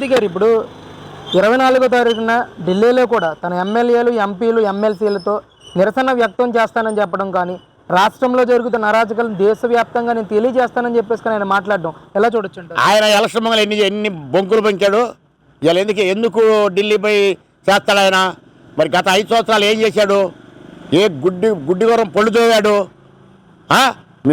గారు ఇప్పుడు 24వ తారీఖున ఢిల్లీలో కూడా తన ఎమ్మెల్యేలు, ఎంపీలు, ఎమ్మెల్సీలతో నిరసన వ్యక్తం చేస్తానని చెప్పడం కానీ, రాష్ట్రంలో జరుగుతున్న అరాచకాలను దేశవ్యాప్తంగా నేను తెలియజేస్తానని చెప్పేసి ఆయన మాట్లాడడం ఎలా చూడొచ్చు? ఆయన ఎలక్షన్ మంగళ ఎన్ని బొంకులు పంచాడు. ఇలా ఎందుకు ఢిల్లీపై చేస్తాడు ఆయన? మరి గత 5 సంవత్సరాలు ఏం చేశాడు? ఏ గుడ్డిగూరం పొళ్ళు తోవాడు?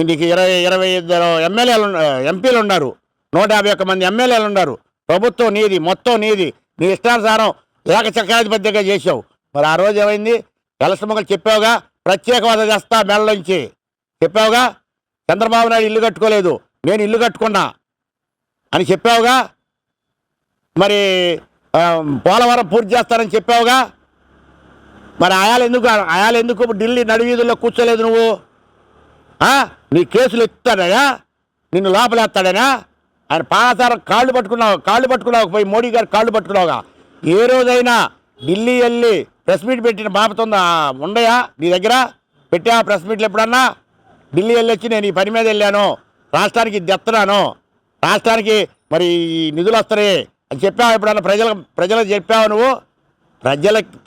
నీకు 25 ఎమ్మెల్యేలు ఎంపీలు ఉన్నారు, 151 మంది ఎమ్మెల్యేలు ఉన్నారు. ప్రభుత్వం నీది, మొత్తం నీది. నీ ఇష్టానుసారం ఏకచక్రాధిపత్యంగా చేసావు. మరి ఆ రోజు ఏమైంది? ఎలక్షన్ మంగళ చెప్పావుగా, ప్రత్యేక హోదా చేస్తా మెడలోంచి చెప్పావుగా. చంద్రబాబు నాయుడు ఇల్లు కట్టుకోలేదు, నేను ఇల్లు కట్టుకున్నా అని చెప్పావుగా. మరి పోలవరం పూర్తి చేస్తానని చెప్పావుగా. మరి ఆయాలు ఎందుకు ఢిల్లీ నడివీధుల్లో కూర్చోలేదు నువ్వు? నీ కేసులు ఎత్తుతాడనా? నిన్ను లోపలేస్తాడనా? ఆయన పాసారం కాళ్ళు పట్టుకున్నావు పోయి మోడీ గారు కాళ్ళు పట్టుకున్నావుగా. ఏ రోజైనా ఢిల్లీ వెళ్ళి ప్రెస్ మీట్ పెట్టిన బాపతుందా ఉండయా నీ దగ్గర? పెట్టా ప్రెస్ మీట్లు ఎప్పుడన్నా? ఢిల్లీ వెళ్ళొచ్చి నేను ఈ పని మీద వెళ్ళాను, రాష్ట్రానికి ఇది తెస్తున్నాను, రాష్ట్రానికి మరి నిధులు వస్తాయి అని చెప్పావు ఎప్పుడన్నా? ప్రజలకు చెప్పావు నువ్వు?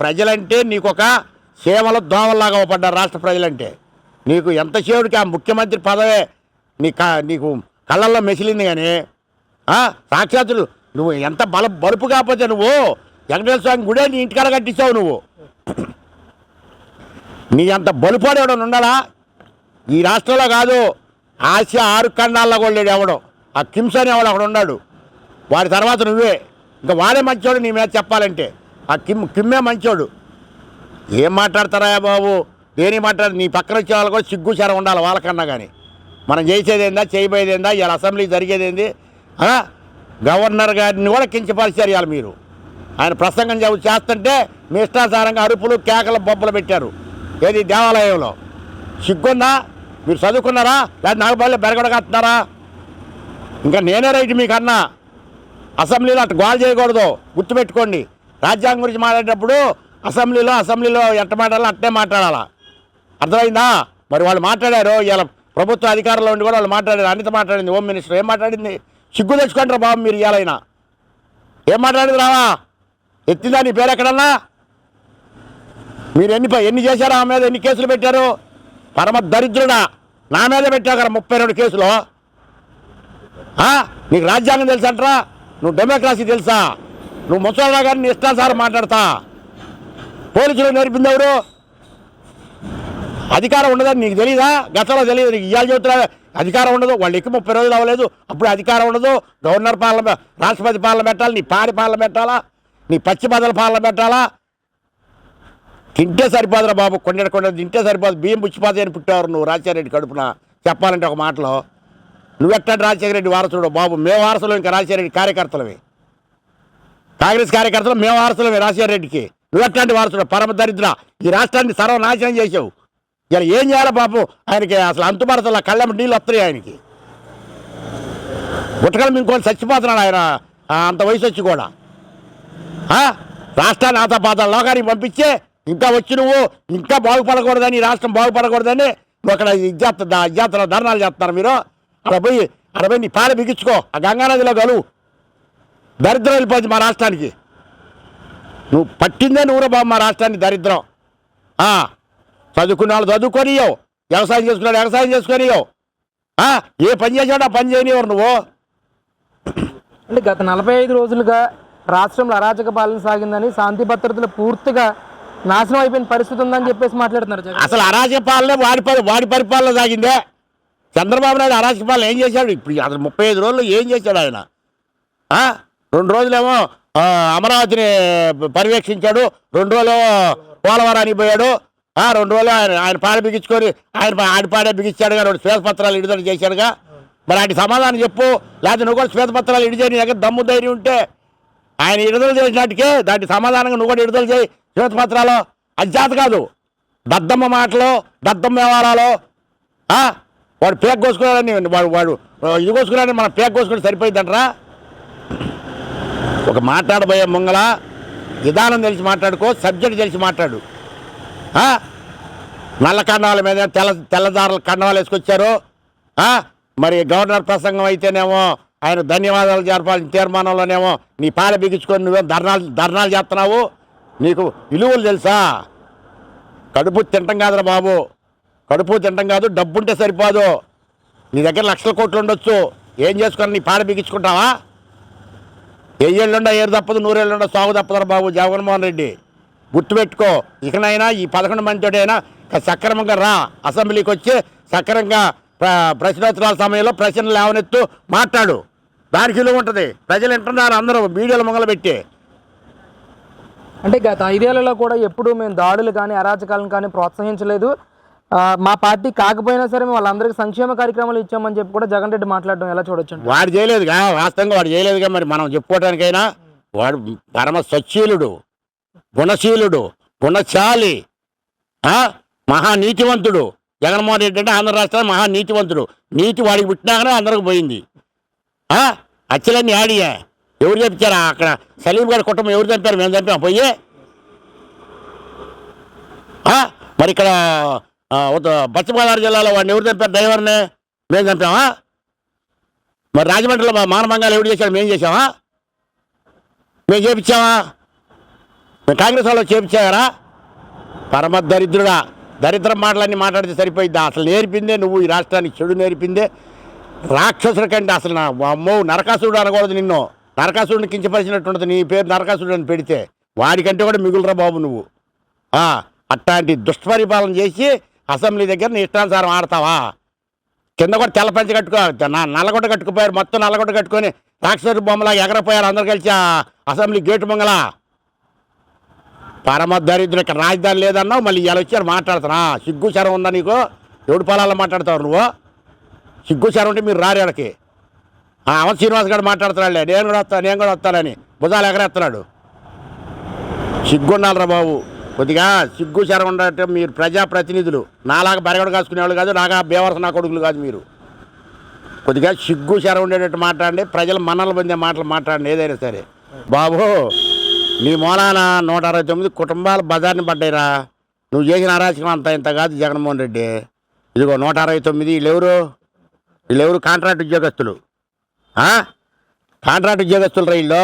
ప్రజలంటే నీకు ఒక సేవల దోమల్లాగా అవపడ్డారు రాష్ట్ర ప్రజలంటే. నీకు ఎంత సేవుడికి ఆ ముఖ్యమంత్రి పదవే నీకు కళ్ళల్లో మెసిలింది. కానీ సాక్షాత్తులు నువ్వు ఎంత బలుపు కాకపోతే నువ్వు వెంకటేశ్వర స్వామి గుడే నీ ఇంటికాడ కట్టించావు నువ్వు. నీ అంత బలుపాడు ఎవడో ఉండాలా? ఈ రాష్ట్రంలో కాదు, ఆసియా 6 ఖండాల్లో కూడా లేడు ఎవడో. ఆ కిమ్స్ అని ఎవడు అక్కడ ఉన్నాడు. వాడి తర్వాత నువ్వే. ఇంకా వాడే మంచోడు నీ మీద చెప్పాలంటే. ఆ కిమ్మే మంచోడు. ఏం మాట్లాడతారా బాబు? దేని మాట్లాడు? నీ పక్కన వచ్చే వాళ్ళు కూడా సిగ్గుచారం ఉండాలి వాళ్ళకన్నా. కానీ మనం చేసేదేందా, చేయబోయేదేందా, ఇవాళ అసెంబ్లీ జరిగేదేంది? గవర్నర్ గారిని కూడా కించపరిచారు ఇవాళ మీరు. ఆయన ప్రసంగం చేస్తుంటే మీ ఇష్టానుసారంగా అరుపులు, కేకలు, బొబ్బలు పెట్టారు. ఏది దేవాలయంలో? సిగ్గుందా? మీరు చదువుకున్నారా? లేదా నాగపల్లి బెరగడగస్తున్నారా? ఇంకా నేనే రైట్ మీకన్నా. అసెంబ్లీలో అటు గోల్ చేయకూడదు, గుర్తుపెట్టుకోండి. రాజ్యాంగం గురించి మాట్లాడేటప్పుడు అసెంబ్లీలో ఎట్ట మాట్లాడాలో అట్టే మాట్లాడాలా. అర్థమైందా? మరి వాళ్ళు మాట్లాడారు. ఇలా ప్రభుత్వ అధికారంలో ఉండి కూడా వాళ్ళు మాట్లాడారు. అనిత మాట్లాడింది, హోమ్ మినిస్టర్ ఏం మాట్లాడింది? సిగ్గు తెచ్చుకుంటారా బాబు మీరు? ఇవాళైనా ఏం మాట్లాడింది? రావా ఎత్తిందా నీ పేరు ఎక్కడన్నా? మీరు ఎన్ని చేశారు? ఆ మీద ఎన్ని కేసులు పెట్టారు? పరమ దరిద్రుడా, నా మీద పెట్టావు కదా 32 కేసులు. నీకు రాజ్యాంగం తెలుసంటరా? నువ్వు డెమోక్రసీ తెలుసా? నువ్వు ముసలిరా గారిని నీ ఇష్టానుసారం మాట్లాడతా. పోలీసులు నేర్పింది ఎవరు? అధికారం ఉండదని నీకు తెలీదా? గతంలో తెలియదు నీకు? ఇవాళ చెబుతున్నా అధికారం ఉండదు. వాళ్ళు ఎక్కువ 30 రోజులు అవ్వలేదు, అప్పుడు అధికారం ఉండదు. గవర్నర్ పాలన, రాష్ట్రపతి పాలన పెట్టాలి, నీ పాడి పాలన పెట్టాలా, నీ పచ్చి బదల పాలన పెట్టాలా? తింటే సరిపోదురా బాబు, కొండ తింటే సరిపోదు. బియ్యం పుచ్చిపోతే అని పుట్టేవారు నువ్వు రాజశేఖర రెడ్డి కడుపున. చెప్పాలంటే ఒక మాటలో నువ్వెట్టంటే రాజశేఖర రెడ్డి వారసుడు బాబు. మేము వారసులు, ఇంకా రాజశేఖర రెడ్డి కార్యకర్తలవి, కాంగ్రెస్ కార్యకర్తలు మేము వారసులమే రాజశేఖర రెడ్డికి. నువ్వెట్లాంటి వారసుడు? పరమ దరిద్ర. ఈ రాష్ట్రాన్ని సర్వనాశనం చేసావు. ఇలా ఏం చేయాలి బాబు? ఆయనకి అసలు అంతుపరతల కళ్ళెం నీళ్ళు వస్తున్నాయి ఆయనకి. గుట్టకలు ఇంకోటి చచ్చిపోతున్నాడు ఆయన అంత వయసు వచ్చి కూడా. రాష్ట్రాన్ని ఆతపాతాల లోకానికి పంపించే ఇంకా వచ్చి నువ్వు ఇంకా బాగుపడకూడదని, రాష్ట్రం బాగుపడకూడదని నువ్వు అక్కడ ఇజ్జాతలో ధర్నాలు చేస్తున్నారు మీరు. అక్కడ పోయి నీ పాలు బిగించుకో, ఆ గంగానదిలో గలువు. దరిద్రం వెళ్ళిపోతుంది మా రాష్ట్రానికి. నువ్వు పట్టిందే నువ్వురా బాబు మా రాష్ట్రాన్ని దరిద్రం. చదువుకున్న వాళ్ళు చదువుకొనియో, వ్యవసాయం చేసుకున్నాడు వ్యవసాయం చేసుకొనియో, ఏ పని చేసాడో ఆ పని చేయనివ్వరు నువ్వు. అంటే గత 45 రోజులుగా రాష్ట్రంలో అరాచక పాలన సాగిందని, శాంతి భద్రతలు పూర్తిగా నాశనం అయిపోయిన పరిస్థితి ఉందని చెప్పేసి మాట్లాడుతున్నారు. అసలు అరాచక పాలనే వాడి పరిపాలన సాగిందే. చంద్రబాబు నాయుడు అరాచక పాలన ఏం చేశాడు? ఇప్పుడు అసలు 35 రోజులు ఏం చేశాడు ఆయన? 2 రోజులేమో అమరావతిని పర్యవేక్షించాడు, 2 రోజులు పోలవరానికి పోయాడు, 2 రోజులు ఆయన పాడ బిగించుకొని ఆయన పాడే బిగించాడుగా, 2 శ్వేతపత్రాలు విడుదల చేశాడుగా. మరి ఆయన సమాధానం చెప్పు. లేకపోతే నువ్వు కూడా శ్వేతపత్రాలు విడుదల నీ దగ్గర దమ్ము ధైర్యం ఉంటే ఆయన విడుదల చేసినట్టుకే దానికి సమాధానంగా నువ్వు కూడా విడుదల చేయి శ్వేతపత్రాలు. అది చేత కాదు. దద్దమ్మ మాటలు, దద్దమ్మ వ్యవహారాలు. వాడు పేక్ కోసుకున్నాడని వాడు ఇది కోసుకున్నాడని మనం పేక్ కోసుకుని సరిపోయిందంటరా? ఒక మాట్లాడబోయే ముంగల విధానం తెలిసి మాట్లాడుకో, సబ్జెక్ట్ తెలిసి మాట్లాడు. నల్ల కండవాల మీద తెల్లదారుల కండవాలు వేసుకొచ్చారు. మరి గవర్నర్ ప్రసంగం అయితేనేమో ఆయన ధన్యవాదాలు జరపాల్సిన తీర్మానంలోనేమో నీ పాల బిగించుకొని నువ్వేం ధర్నాలు చేస్తున్నావు. నీకు విలువలు తెలుసా? కడుపు తింటం కాదురా బాబు, కడుపు తింటం కాదు, డబ్బుంటే సరిపోదు. నీ దగ్గర లక్షల కోట్లు ఉండొచ్చు, ఏం చేసుకొని నీ పాల బిగించుకుంటావా? ఏళ్ళుండా ఏరు తప్పదు, 100 ఏళ్ళుండా సాగు తప్పదురా బాబు జగన్మోహన్ రెడ్డి. గుర్తుపెట్టుకో, ఇకనైనా ఈ 11 మందితోటైనా సక్రమంగా రా, అసెంబ్లీకి వచ్చి సక్రమంగా ప్రశ్నోత్తరాల సమయంలో ప్రశ్నలు లేవనెత్తు, మాట్లాడు. దానికి విలువ ఉంటుంది. ప్రజలు వింటున్నారు, అందరూ మీడియాలో మొదలుపెట్టి. అంటే గత 5 ఏళ్లలో కూడా ఎప్పుడూ మేము దాడులు కానీ అరాచకాలను కానీ ప్రోత్సహించలేదు. మా పార్టీ కాకపోయినా సరే మేము వాళ్ళందరికీ సంక్షేమ కార్యక్రమాలు ఇచ్చామని చెప్పి కూడా జగన్ రెడ్డి మాట్లాడడం ఎలా చూడొచ్చు? వాడు చేయలేదుగా, వాస్తవంగా వాడు చేయలేదుగా. మరి మనం చెప్పుకోవడానికైనా వాడు పరమ సచ్చీలుడు, గుణశీలుడు, గుణశాలి, మహానీతివంతుడు. జగన్మోహన్ రెడ్డి అంటే ఆంధ్ర రాష్ట్రానికి మహానీతివంతుడు. నీతి వాడికి పుట్టినాకనే అందరికి పోయింది. అచ్చలన్నీ ఆడియా ఎవరు చెప్తారా? అక్కడ సలీం గారి కుటుంబం ఎవరు చంపారు? మేము చంపాం పోయి. మరి ఇక్కడ పశ్చిమ గోదావరి జిల్లాలో వాడిని ఎవరు చంపారు? డ్రైవర్ని మేము చంపామా? మరి రాజమండ్రిలో మానభంగాలు ఎవరు చేశాడు? మేము చేసామా? మేము చేపించామా? మేము కాంగ్రెస్ వాళ్ళు చేపించారా? పరమ దరిద్రుడా, దరిద్రం మాటలన్నీ మాట్లాడితే సరిపోయిద్దా? అసలు నేర్పిందే నువ్వు ఈ రాష్ట్రానికి, చెడు నేర్పిందే. రాక్షసుల కంటే అసలు అమ్మో నరకాసురుడు అనకూడదు. నిన్ను నరకాసురుడిని కించపరిచినట్టుంటుంది. నీ పేరు నరకాసురుడు అని పెడితే వాడికంటే కూడా మిగులురా బాబు నువ్వు. అట్లాంటి దుష్పరిపాలన చేసి అసెంబ్లీ దగ్గర నీ ఇష్టానుసారం ఆడతావా? కింద కూడా తెల్ల పంచ కట్టుకో, నల్లగొట్ట కట్టుకుపోయారు, మొత్తం నల్లగొట్ట కట్టుకొని రాక్షసు బొమ్మలా ఎగరపోయారు అందరు కలిసి అసెంబ్లీ గేటు మంగళ. పరమ దరిద్రుడు. ఇక్కడ రాజధాని లేదన్నావు, మళ్ళీ ఇలా వచ్చారు మాట్లాడుతున్నా. సిగ్గు శరం ఉందా నీకు? ఎవడు పొలాల్లో మాట్లాడతావు నువ్వు? సిగ్గు శరం ఉంటే మీరు రారు ఎడకి. అమర్ శ్రీనివాస్ గారు మాట్లాడుతున్నాడులే, నేను కూడా వస్తానని భుజాలు ఎగరేస్తున్నాడు. సిగ్గుండాలరా బాబు, కొద్దిగా సిగ్గు శరం ఉండాలంటే. మీరు ప్రజాప్రతినిధులు, నాలాగా బరగడు కాసుకునేవాళ్ళు కాదు, నాగా బేవరస నా కొడుకులు కాదు. మీరు కొద్దిగా సిగ్గు శరం ఉండేటట్టు మాట్లాడండి, ప్రజలు మనల్ని పొందే మాటలు మాట్లాడండి ఏదైనా సరే. బాబు నీ మూలాన 169 కుటుంబాలు బజార్ని పడ్డాయిరా. నువ్వు చేసిన అరాచకం అంత ఇంత కాదు జగన్మోహన్ రెడ్డి. ఇదిగో 169. వీళ్ళెవరు కాంట్రాక్ట్ ఉద్యోగస్తులు. కాంట్రాక్ట్ ఉద్యోగస్తులు రా వీళ్ళు.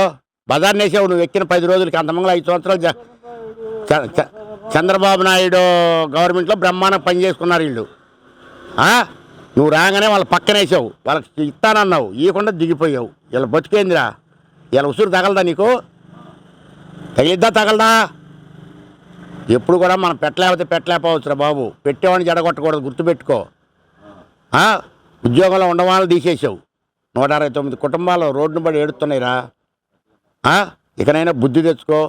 బజార్ని వేసావు నువ్వు ఎక్కిన 10 రోజులకి. అంతమంగా 5 సంవత్సరాలు చంద్రబాబు నాయుడు గవర్నమెంట్లో బ్రహ్మాండం పని చేసుకున్నారు వీళ్ళు. నువ్వు రాగానే వాళ్ళ పక్కన వేసావు, వాళ్ళకి ఇస్తానన్నావు, ఇవ్వకుండా దిగిపోయావు. వీళ్ళ బతికేందిరా? వీళ్ళ ఉసురు తగలదా నీకు? తగిలిద్దా తగలదా? ఎప్పుడు కూడా మనం పెట్టలేకపోవచ్చురా బాబు. పెట్టేవాడిని జడగొట్టకూడదు, గుర్తుపెట్టుకో. ఉద్యోగంలో ఉండవాళ్ళు తీసేసావు. 169 కుటుంబాలు రోడ్డును పడి ఏడుతున్నాయిరా. ఇకనైనా బుద్ధి తెచ్చుకో.